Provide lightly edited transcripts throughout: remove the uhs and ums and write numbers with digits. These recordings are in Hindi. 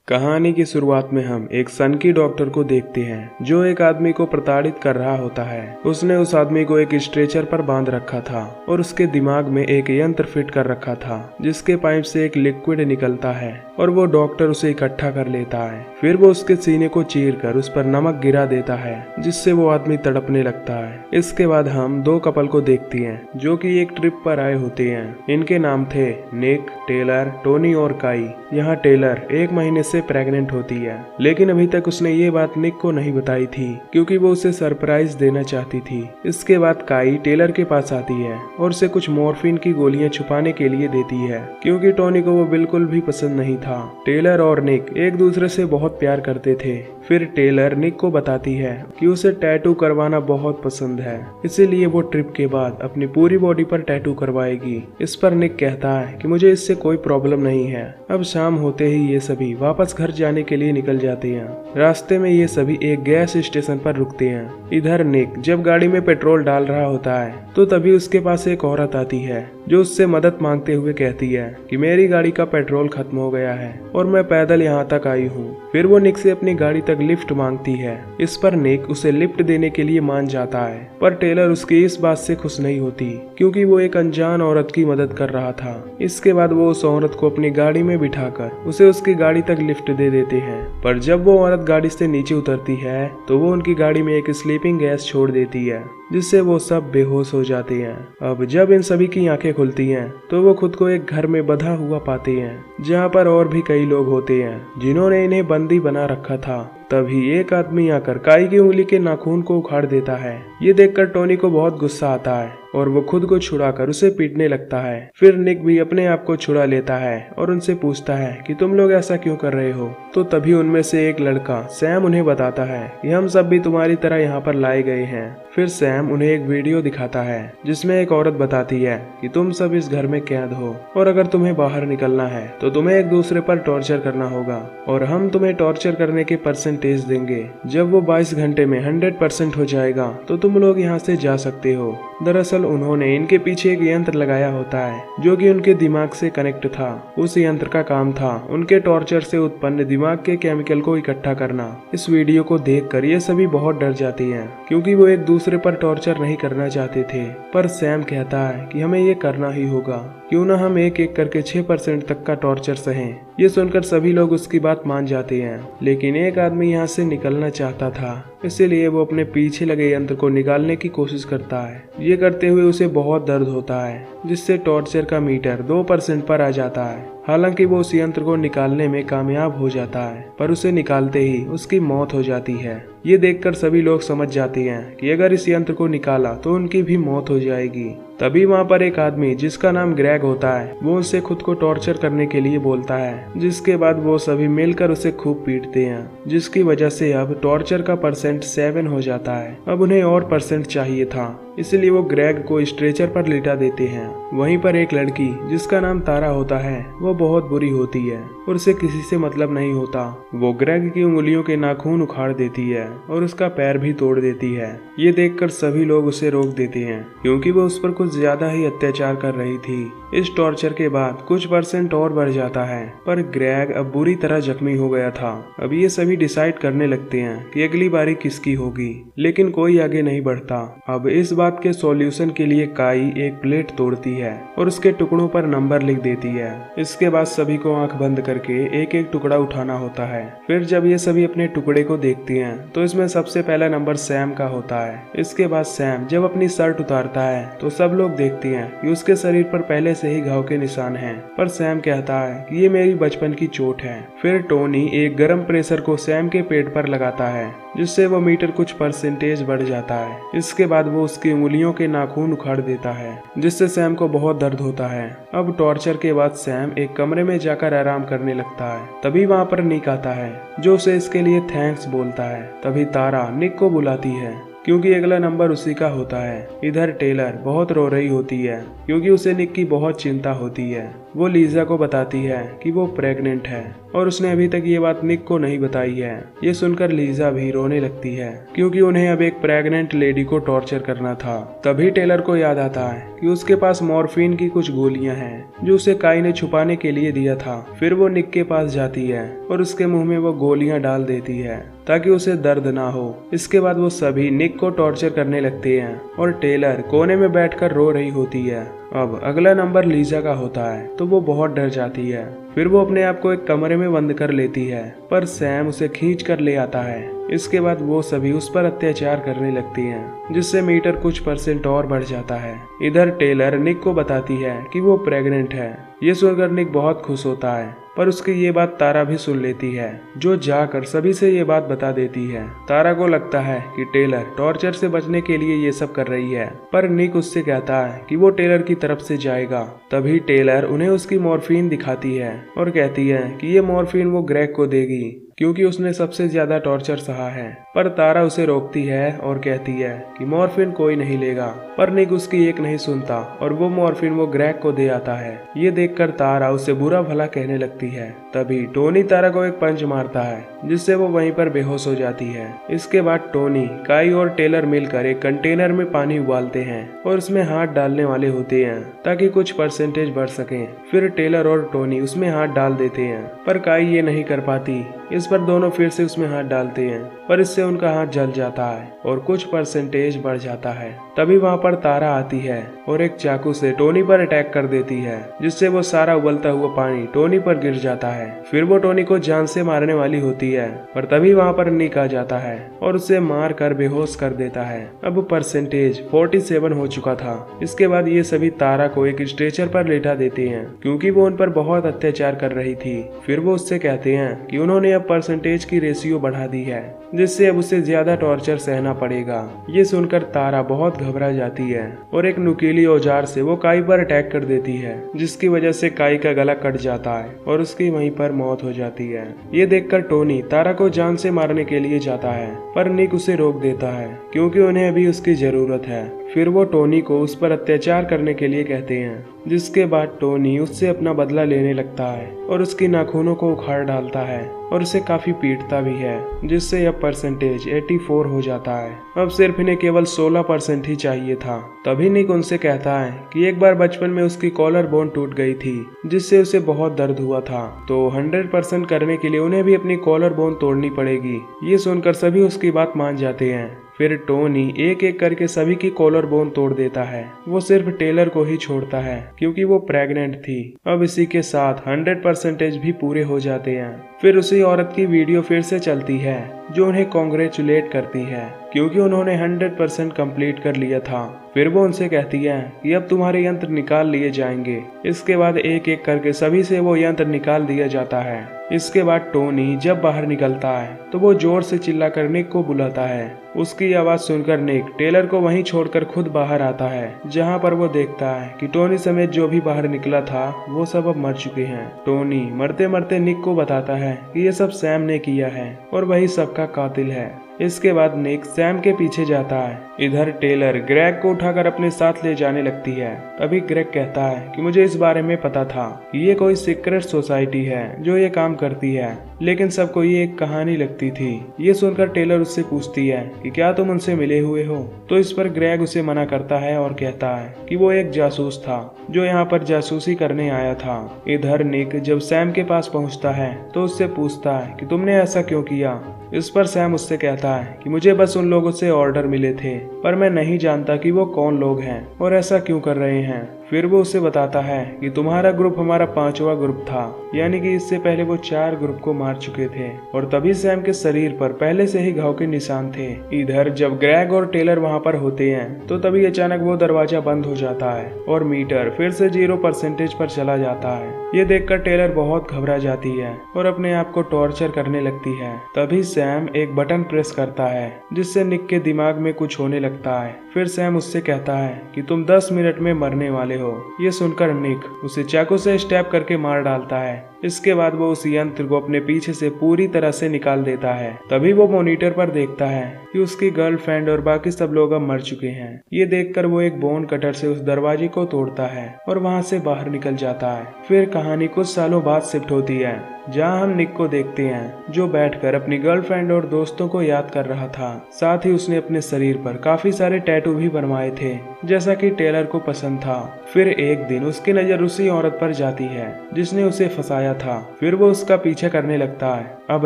कहानी की शुरुआत में हम एक सनकी डॉक्टर को देखते हैं जो एक आदमी को प्रताड़ित कर रहा होता है। उसने उस आदमी को एक स्ट्रेचर पर बांध रखा था और उसके दिमाग में एक यंत्र फिट कर रखा था जिसके पाइप से एक लिक्विड निकलता है और वो डॉक्टर उसे इकट्ठा कर लेता है। फिर वो उसके सीने को चीरकर उस पर नमक गिरा देता है जिससे वो आदमी तड़पने लगता है। इसके बाद हम दो कपल को देखते हैं जो कि एक ट्रिप पर आए होते हैं। इनके नाम थे निक, टेलर, टोनी और काई। यहाँ टेलर 1 महीने से प्रेग्नेंट होती है, लेकिन अभी तक उसने ये बात निक को नहीं बताई थी क्योंकि वो उसे सरप्राइज देना चाहती थी। इसके बाद काई टेलर के पास आती है और उसे कुछ मॉर्फिन की गोलियां छुपाने के लिए देती है क्योंकि टोनी को वो बिल्कुल भी पसंद नहीं था। टेलर और निक एक दूसरे से बहुत प्यार करते थे। फिर टेलर निक को बताती है कि उसे टैटू करवाना बहुत पसंद है, इसीलिए वो ट्रिप के बाद अपनी पूरी बॉडी पर टैटू करवाएगी। इस पर निक कहता है कि मुझे इससे कोई प्रॉब्लम नहीं है। अब शाम होते ही ये सभी वापस घर जाने के लिए निकल जाते हैं। रास्ते में ये सभी एक गैस स्टेशन पर रुकते हैं। इधर निक जब गाड़ी में पेट्रोल डाल रहा होता है तो तभी उसके पास एक औरत आती है जो उससे मदद मांगते हुए कहती है कि मेरी गाड़ी का पेट्रोल खत्म हो गया है और मैं पैदल यहाँ तक आई हूँ। फिर वो निक से अपनी गाड़ी तक लिफ्ट मांगती है। इस पर निक उसे लिफ्ट देने के लिए मान जाता है, पर टेलर उसकी इस बात से खुश नहीं होती क्योंकि वो एक अनजान औरत की मदद कर रहा था। इसके बाद वो उस औरत को अपनी गाड़ी में बिठाकर उसे उसकी गाड़ी तक लिफ्ट दे देते हैं, पर जब वो औरत गाड़ी से नीचे उतरती है तो वो उनकी गाड़ी में एक स्लीपिंग गैस छोड़ देती है जिससे वो सब बेहोश हो जाते हैं। अब जब इन सभी की आंखें खुलती हैं तो वो खुद को एक घर में बंधा हुआ पाते हैं जहाँ पर और भी कई लोग होते हैं जिन्होंने इन्हें बंदी बना रखा था। तभी एक आदमी आकर काई की उंगली के नाखून को उखाड़ देता है। ये देखकर टोनी को बहुत गुस्सा आता है और वो खुद को छुड़ाकर उसे पीटने लगता है। फिर निक भी अपने आप को छुड़ा लेता है और उनसे पूछता है कि तुम लोग ऐसा क्यों कर रहे हो। तो तभी उनमें से एक लड़का सैम उन्हें बताता है कि हम सब भी तुम्हारी तरह यहाँ पर लाए गए हैं। फिर सैम उन्हें एक वीडियो दिखाता है जिसमें एक औरत बताती है कि तुम सब इस घर में कैद हो और अगर तुम्हें बाहर निकलना है तो तुम्हें एक दूसरे पर टॉर्चर करना होगा और हम तुम्हें टॉर्चर करने के परसेंटेज देंगे। जब वो 22 घंटे में 100% हो जाएगा तो तुम लोग यहाँ से जा सकते हो। दरअसल उन्होंने इनके पीछे एक यंत्र लगाया होता है जो कि उनके दिमाग से कनेक्ट था। उस यंत्र का काम था उनके टॉर्चर से उत्पन्न दिमाग के केमिकल को इकट्ठा करना। इस वीडियो को देखकर ये सभी बहुत डर जाते हैं क्योंकि वो एक दूसरे पर टॉर्चर नहीं करना चाहते थे, पर सैम कहता है कि हमें ये करना ही होगा, क्यों ना हम एक एक करके 6% तक का टॉर्चर सहें। ये सुनकर सभी लोग उसकी बात मान जाते हैं, लेकिन एक आदमी यहाँ से निकलना चाहता था, इसीलिए वो अपने पीछे लगे यंत्र को निकालने की कोशिश करता है। ये करते हुए उसे बहुत दर्द होता है जिससे टॉर्चर का मीटर 2% पर आ जाता है। हालांकि वो उस यंत्र को निकालने में कामयाब हो जाता है, पर उसे निकालते ही उसकी मौत हो जाती है। ये देखकर सभी लोग समझ जाते हैं कि अगर इस यंत्र को निकाला तो उनकी भी मौत हो जाएगी। तभी वहाँ पर एक आदमी जिसका नाम ग्रेग होता है वो उससे खुद को टॉर्चर करने के लिए बोलता है, जिसके बाद वो सभी मिलकर उसे खूब पीटते हैं, जिसकी वजह से अब टॉर्चर का परसेंट 7 हो जाता है। अब उन्हें और परसेंट चाहिए था, इसलिए वो ग्रेग को स्ट्रेचर पर लिटा देते हैं। वहीं पर एक लड़की जिसका नाम तारा होता है वो बहुत बुरी होती है और उसे किसी से मतलब नहीं होता। वो ग्रेग की उंगलियों के नाखून उखाड़ देती है और उसका पैर भी तोड़ देती है। ये देखकर सभी लोग उसे रोक देते हैं क्योंकि वो उस पर कुछ ज्यादा ही अत्याचार कर रही थी। इस टॉर्चर के बाद कुछ परसेंट और बढ़ जाता है, पर ग्रेग अब बुरी तरह जख्मी हो गया था। अब ये सभी डिसाइड करने लगते हैं कि अगली बारी किसकी होगी, लेकिन कोई आगे नहीं बढ़ता। अब इस बात के सॉल्यूशन के लिए काई एक प्लेट तोड़ती है और उसके टुकड़ों पर नंबर लिख देती है। इसके बाद सभी को आंख बंद करके एक एक टुकड़ा उठाना होता है। फिर जब ये सभी अपने टुकड़े को देखती हैं तो इसमें सबसे पहला नंबर सैम का होता है। इसके बाद सैम जब अपनी शर्ट उतारता है तो सब लोग देखते हैं कि उसके शरीर पर पहले से ही घाव के निशान हैं, पर सैम कहता है कि ये मेरी बचपन की चोट है। फिर टोनी एक गर्म प्रेशर को सैम के पेट पर लगाता है जिससे वो मीटर कुछ परसेंटेज बढ़ जाता है। इसके बाद वो उसकी उंगलियों के नाखून उखाड़ देता है जिससे सैम को बहुत दर्द होता है। अब टॉर्चर के बाद सैम एक कमरे में जाकर आराम करने लगता है। तभी वहाँ पर निक आता है जो उसे इसके लिए थैंक्स बोलता है। तभी तारा निक को बुलाती है क्योंकि अगला नंबर उसी का होता है। इधर टेलर बहुत रो रही होती है क्योंकि उसे निक की बहुत चिंता होती है। वो लीजा को बताती है कि वो प्रेग्नेंट है और उसने अभी तक ये बात निक को नहीं बताई है। ये सुनकर लीजा भी रोने लगती है क्योंकि उन्हें अब एक प्रेग्नेंट लेडी को टॉर्चर करना था। तभी टेलर को याद आता है कि उसके पास मॉर्फिन की कुछ गोलियां हैं जो उसे काई ने छुपाने के लिए दिया था। फिर वो निक के पास जाती है और उसके मुंह में वो गोलियां डाल देती है ताकि उसे दर्द ना हो। इसके बाद वो सभी निक को टॉर्चर करने लगते हैं और टेलर कोने में बैठकर रो रही होती है। अब अगला नंबर लीजा का होता है तो वो बहुत डर जाती है। फिर वो अपने आप को एक कमरे में बंद कर लेती है पर सैम उसे खींच कर ले आता है। इसके बाद वो सभी उस पर अत्याचार करने लगती हैं जिससे मीटर कुछ % और बढ़ जाता है। इधर टेलर निक को बताती है कि वो प्रेग्नेंट है। ये सुनकर निक बहुत खुश होता है पर उसकी ये बात तारा भी सुन लेती है जो जाकर सभी से ये बात बता देती है। तारा को लगता है कि टेलर टॉर्चर से बचने के लिए ये सब कर रही है पर निक उससे कहता है कि वो टेलर की तरफ से जाएगा। तभी टेलर उन्हें उसकी मॉर्फिन दिखाती है और कहती है कि ये मॉर्फिन वो ग्रेग को देगी क्योंकि उसने सबसे ज्यादा टॉर्चर सहा है। पर तारा उसे रोकती है और कहती है कि मॉर्फिन कोई नहीं लेगा। पर निक उसकी एक नहीं सुनता और वो मॉर्फिन वो ग्रेग को दे आता है। ये देखकर तारा उसे बुरा भला कहने लगती है। तभी टोनी तारा को एक पंच मारता है जिससे वो वहीं पर बेहोश हो जाती है। इसके बाद टोनी, काई और टेलर मिलकर एक कंटेनर में पानी उबालते हैं और उसमें हाथ डालने वाले होते हैं ताकि कुछ % बढ़ सके। फिर टेलर और टोनी उसमें हाथ डाल देते हैं पर काई ये नहीं कर पाती। इस पर दोनों फिर से उसमें हाथ डालते हैं पर इससे उनका हाथ जल जाता है और कुछ % बढ़ जाता है। तभी वहाँ पर तारा आती है और एक चाकू से टोनी पर अटैक कर देती है जिससे वो सारा उबलता हुआ पानी टोनी पर गिर जाता है। फिर वो टोनी को जान से मारने वाली होती है पर तभी वहाँ पर निक आ जाता है और उसे मार कर बेहोश कर देता है। अब % 47 हो चुका था। इसके बाद ये सभी तारा को एक स्ट्रेचर पर लेटा देते हैं क्योंकि वो उन पर बहुत अत्याचार कर रही थी। फिर वो उससे कहते हैं कि उन्होंने अब % की रेशियो बढ़ा दी है जिससे अब उसे ज्यादा टॉर्चर सहना पड़ेगा। ये सुनकर तारा बहुत घबरा जाती है और एक नुकीली औजार से वो काई पर अटैक कर देती है जिसकी वजह से काई का गला कट जाता है और उसकी वहीं पर मौत हो जाती है। ये देखकर टोनी तारा को जान से मारने के लिए जाता है पर निक उसे रोक देता है क्योंकि उन्हें अभी उसकी जरूरत है। फिर वो टोनी को उस पर अत्याचार करने के लिए कहते हैं जिसके बाद टोनी उससे अपना बदला लेने लगता है और उसकी नाखूनों को उखाड़ डालता है और उसे काफी पीटता भी है जिससे अब % 84 हो जाता है। अब सिर्फ इन्हें केवल 16% ही चाहिए था। तभी निक उनसे कहता है कि एक बार बचपन में उसकी कॉलर बोन टूट गई थी जिससे उसे बहुत दर्द हुआ था तो 100% करने के लिए उन्हें भी अपनी कॉलर बोन तोड़नी पड़ेगी। ये सुनकर सभी उसकी बात मान जाते हैं। फिर टोनी एक एक करके सभी की कॉलर बोन तोड़ देता है। वो सिर्फ टेलर को ही छोड़ता है क्योंकि वो प्रेग्नेंट थी। अब इसी के साथ 100% भी पूरे हो जाते हैं। फिर उसी औरत की वीडियो फिर से चलती है जो उन्हें कॉन्ग्रेचुलेट करती है क्योंकि उन्होंने 100% कंप्लीट कर लिया था। फिर वो उनसे कहती है कि अब तुम्हारे यंत्र निकाल लिए जाएंगे। इसके बाद एक एक करके सभी से वो यंत्र निकाल दिया जाता है। इसके बाद टोनी जब बाहर निकलता है तो वो जोर से चिल्लाकर निक को बुलाता है। उसकी आवाज सुनकर निक टेलर को वहीं छोड़कर खुद बाहर आता है जहां पर वो देखता है कि टोनी समेत जो भी बाहर निकला था वो सब अब मर चुके हैं। टोनी मरते मरते निक को बताता है कि ये सब सैम ने किया है और वही सबका कातिल है। इसके बाद निक सैम के पीछे जाता है। इधर टेलर ग्रेग को उठाकर अपने साथ ले जाने लगती है। तभी ग्रेग कहता है कि मुझे इस बारे में पता था कि ये कोई सीक्रेट सोसाइटी है जो ये काम करती है लेकिन सबको ये एक कहानी लगती थी। ये सुनकर टेलर उससे पूछती है कि क्या तुम उनसे मिले हुए हो। तो इस पर ग्रेग उसे मना करता है और कहता है कि वो एक जासूस था जो यहाँ पर जासूसी करने आया था। इधर निक जब सैम के पास पहुँचता है तो उससे पूछता है कि तुमने ऐसा क्यों किया। इस पर सैम उससे कहता है कि मुझे बस उन लोगों से ऑर्डर मिले थे पर मैं नहीं जानता कि वो कौन लोग हैं और ऐसा क्यों कर रहे हैं। फिर वो उसे बताता है कि तुम्हारा ग्रुप हमारा 5वां ग्रुप था यानी कि इससे पहले वो 4 ग्रुप को मार चुके थे और तभी सैम के शरीर पर पहले से ही घाव के निशान थे। इधर जब ग्रेग और टेलर वहाँ पर होते हैं तो तभी अचानक वो दरवाजा बंद हो जाता है और मीटर फिर से 0% पर चला जाता है। ये देखकर टेलर बहुत घबरा जाती है और अपने आप को टॉर्चर करने लगती है। तभी सैम एक बटन प्रेस करता है जिससे निक के दिमाग में कुछ होने लगता है। फिर सैम उससे कहता है कि तुम 10 मिनट में मरने वाले हो। ये सुनकर निक उसे चाकू से स्टैब करके मार डालता है। इसके बाद वो उस यंत्र को अपने पीछे से पूरी तरह से निकाल देता है। तभी वो मॉनिटर पर देखता है कि उसकी गर्लफ्रेंड और बाकी सब लोग अब मर चुके हैं। ये देखकर वो एक बोन कटर से उस दरवाजे को तोड़ता है और वहाँ से बाहर निकल जाता है। फिर कहानी कुछ सालों बाद शिफ्ट होती है, जहाँ हम निक को देखते हैं जो बैठकर अपनी गर्लफ्रेंड और दोस्तों को याद कर रहा था। साथ ही उसने अपने शरीर पर काफी सारे टैटू भी बनवाए थे, जैसा कि टेलर को पसंद था। फिर एक दिन उसकी नजर उसी औरत पर जाती है जिसने उसे फंसाया था। फिर वो उसका पीछा करने लगता है। अब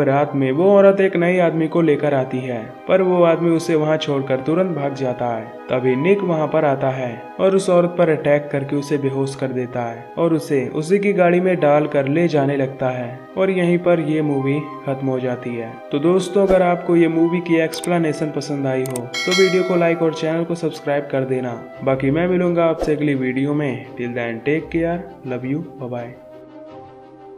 रात में वो औरत एक नए आदमी को लेकर आती है, पर वो आदमी उसे वहाँ छोड़कर तुरंत भाग जाता है। तभी निक वहाँ पर आता है और उस औरत पर अटैक करके उसे बेहोश कर देता है और उसे उसी की गाड़ी में डाल कर ले जाने लगता है। और यहीं पर ये मूवी खत्म हो जाती है। तो दोस्तों, अगर आपको ये मूवी की एक्सप्लेनेशन पसंद आई हो तो वीडियो को लाइक और चैनल को सब्सक्राइब कर देना। बाकी मैं मिलूंगा आपसे अगली वीडियो में। Till then take care, love you, bye bye.